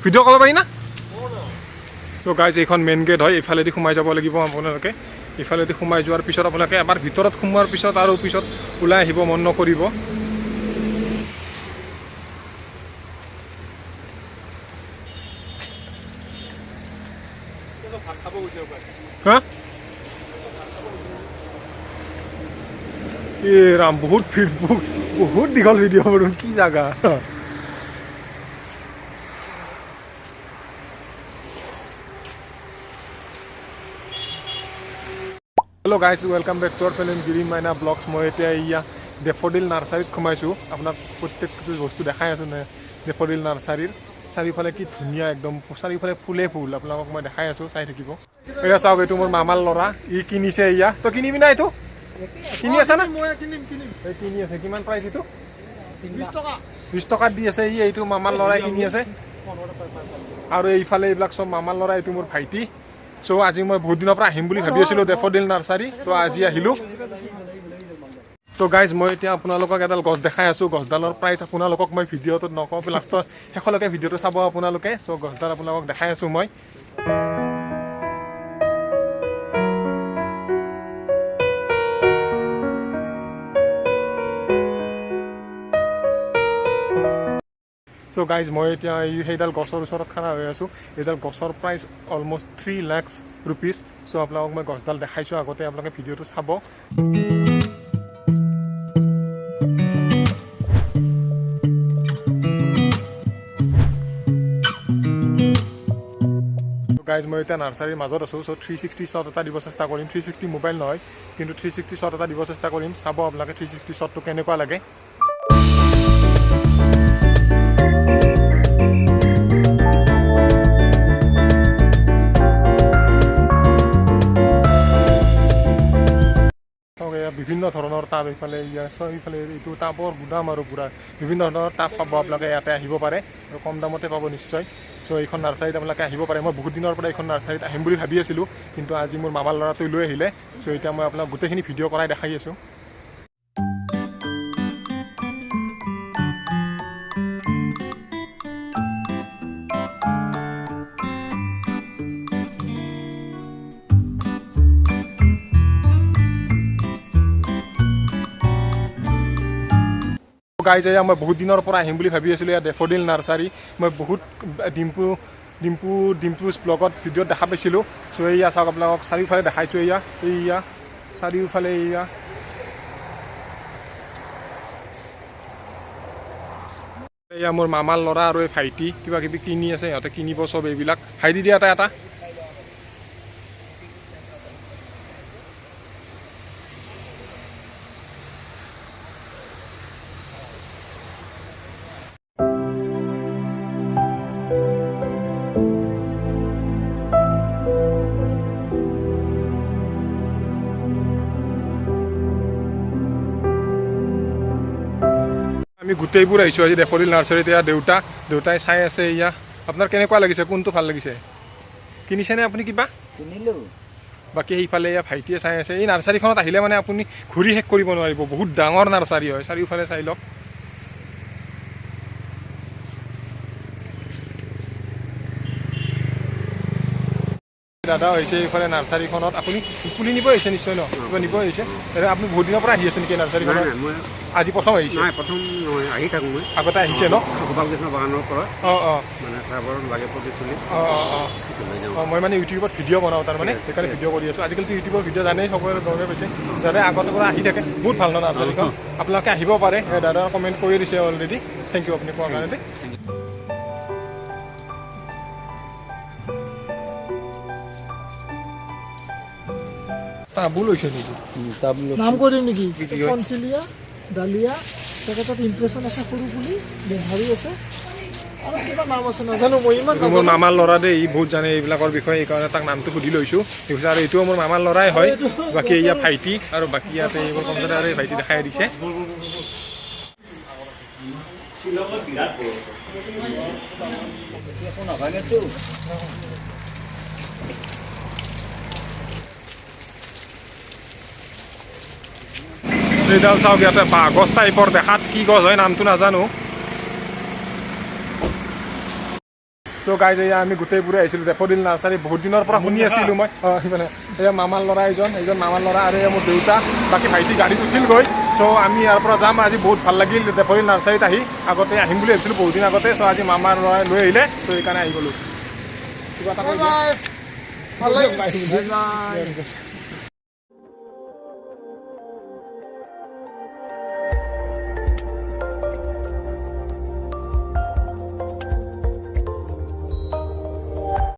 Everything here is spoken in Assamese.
ভিডিঅ' কৰিব পাৰি না চ' গাইজ এইখন মেইন গেট হয় এইফালেদি সোমাই যাব লাগিব আপোনালোকে এইফালেদি সোমাই যোৱাৰ পিছত আপোনালোকে এবাৰ ভিতৰত সোমোৱাৰ পিছত আৰু পিছত ওলাই আহিব মন নকৰিব হা এ ৰাম বহুত ভিৰ বহুত দীঘল ভিডিঅ' বাৰু কি জাগা hello' guys welcome back to our channel GirinMainaVlogs মই এতিয়া ইয়া ডেফোডিল নাৰ্চাৰীত সোমাইছোঁ আপোনাক প্ৰত্যেকটো বস্তু দেখাই আছোঁ ডেফোডিল নাৰ্চাৰীৰ চাৰিওফালে কি ধুনীয়া একদম চাৰিওফালে ফুলে ফুল আপোনালোকক মই দেখাই আছোঁ চাই থাকিব এয়া চাওক এইটো মোৰ মামাৰ ল'ৰা ই কিনিছে ইয়া তই কিনিবি না এইটো কিনি আছে না এই কিনি আছে কিমান প্ৰাইচ এইটো 20 টকাত দি আছে এইটো মামাৰ ল'ৰাই কিনি আছে আৰু এইফালে এইবিলাক চব মামাৰ ল'ৰা এইটো মোৰ ভাইটি চ' আজি মই বহুত দিনৰ পৰা আহিম বুলি ভাবি আছিলোঁ ডেফোডিল নাৰ্চাৰী তো আজি আহিলোঁ ত' গাইজ মই এতিয়া আপোনালোকক এডাল গছ দেখাই আছোঁ গছডালৰ প্ৰাইচ আপোনালোকক মই ভিডিঅ'টোত নকওঁ লাষ্টৰ শেষলৈকে ভিডিঅ'টো চাব আপোনালোকে চ' গছডাল আপোনালোকক দেখাই আছোঁ মই চ' গাইজ মই এতিয়া সেইডাল গছৰ ওচৰত খাৰা হৈ আছোঁ এইডাল গছৰ প্ৰাইচ অলমষ্ট 3 লাখ ৰুপিজ চ' আপোনালোকক মই গছডাল দেখাইছোঁ আগতে আপোনালোকে ভিডিঅ'টো চাব গাইজ মই এতিয়া নাৰ্চাৰীৰ মাজত আছোঁ চ' 360 শ্বট এটা দিব চেষ্টা কৰিম 360 মোবাইল নহয় কিন্তু 360 শ্বট এটা দিব চেষ্টা কৰিম চাব আপোনালোকে 360 শ্বটটো কেনেকুৱা লাগে বিভিন্ন ধৰণৰ টাব এইফালে এইফালে এইটো টাবৰ গুদাম আৰু পুৰা বিভিন্ন ধৰণৰ টাব পাব আপোনালোকে ইয়াতে আহিব পাৰে আৰু কম দামতে পাব নিশ্চয় চ' এইখন নাৰ্চাৰীত আপোনালোকে আহিব পাৰে মই বহুত দিনৰ পৰা এইখন নাৰ্চাৰীত আহিম বুলি ভাবি আছিলোঁ কিন্তু আজি মোৰ মামাৰ ল'ৰাটোৱে লৈ আহিলে চ' এতিয়া মই আপোনাক গোটেইখিনি ভিডিঅ' কৰাই দেখাই আছোঁ গাইজ এয়া মই বহুত দিনৰ পৰা আহিম বুলি ভাবি আছিলোঁ এয়া ডেফোডিল নাৰ্চাৰী মই বহুত ডিম্পুজ ব্লগত ভিডিঅ'ত দেখা পাইছিলোঁ চ' এয়া চাওক আপোনালোকক চাৰিওফালে দেখাইছোঁ এয়া চাৰিওফালে এয়া মোৰ মামাৰ ল'ৰা আৰু এই ভাইটি কিবা কিবি কিনি আছে সিহঁতে কিনিব চব এইবিলাক ভাইটি দিয়া এটা আমি গোটেইবোৰ আহিছোঁ আজি ডেফোডিল নাৰ্চাৰীত এয়া দেউতাই চাই আছে এয়া আপোনাৰ কেনেকুৱা লাগিছে কোনটো ভাল লাগিছে কিনিছেনে আপুনি কিবা কিনিলোঁ বাকী সেইফালে এয়া ভাইটিয়ে চাই আছে এই নাৰ্চাৰীখনত আহিলে মানে আপুনি ঘূৰি শেষ কৰিব নোৱাৰিব বহুত ডাঙৰ নাৰ্চাৰী হয় চাৰিওফালে চাই লওক দাদা হৈছে এইফালে নাৰ্চাৰীখনত আপুনি পুলি নিব আহিছে নিশ্চয় ন কিবা নিব আহিছে আপুনি বহুত দিনৰ পৰা আহি আছে নেকি নাৰ্চাৰীখনত আজি প্ৰথম আহিছে প্ৰথম আহি থাকোঁ মই আগতে আহিছে ন গোপালকৃষ্ণ বাগানৰ পৰা মানে চাহবৰ লাগে প্ৰতিচলি মই মানে ইউটিউবত ভিডিঅ' বনাওঁ তাৰমানে সেইকাৰণে ভিডিঅ' কৰি আছোঁ আজিকালিতো ইউটিউবৰ ভিডিঅ' জানেই সকলোৰে গমে পাইছে দাদাই আগতে পৰা আহি থাকে বহুত ভাল ন নাৰ্চাৰীখন আপোনালোকে আহিব পাৰে দাদা কমেণ্ট কৰি দিছে অলৰেডি থেংক ইউ আপুনি কোৱাৰ কাৰণে টাবুল হৈছে নেকি নাম কৰিম নেকি কনচিলিয়া ডালিয়া তেখেতত ইমপ্ৰেশ্যন আছে সৰু পুলি বেহাৰী আছে আৰু কিবা নাম আছে নাজানো মই ইমান মোৰ মামাৰ ল'ৰা দেই ই বহুত জানে এইবিলাকৰ বিষয়ে সেইকাৰণে তাক নামটো সুধি লৈছোঁ আৰু এইটোও মোৰ মামাৰ ল'ৰাই হয় বাকী এয়া ভাইটি আৰু বাকী ইয়াতে এইবোৰ কম্পিউটাৰ ভাইটি দেখাই দিছে এইডাল চাওক ইয়াতে বাঁহগছ টাইপৰ দেখাত কি গছ হয় নামটো নাজানো চ' গাইজ এয়া আমি গোটেইবোৰে আহিছিলোঁ ডেফ'ডিল নাৰ্চাৰী বহুত দিনৰ পৰা শুনি আছিলোঁ মই মানে এয়া মামাৰ ল'ৰা এইজন মামাৰ ল'ৰা আৰু এয়া মোৰ দেউতা বাকী ভাইটি গাড়ীত উঠিলগৈ চ' আমি ইয়াৰ পৰা যাম আজি বহুত ভাল লাগিল ডেফ'ডিল নাৰ্চাৰীত আহি আগতে আহিম বুলি ভাবিছিলোঁ বহুত দিন আগতে চ' আজি মামাৰ ল'ৰাই লৈ আহিলে চ' সেইকাৰণে আহি গ'লোঁ কিবা এটা কৈ দিয়া। ভাল লাগিল।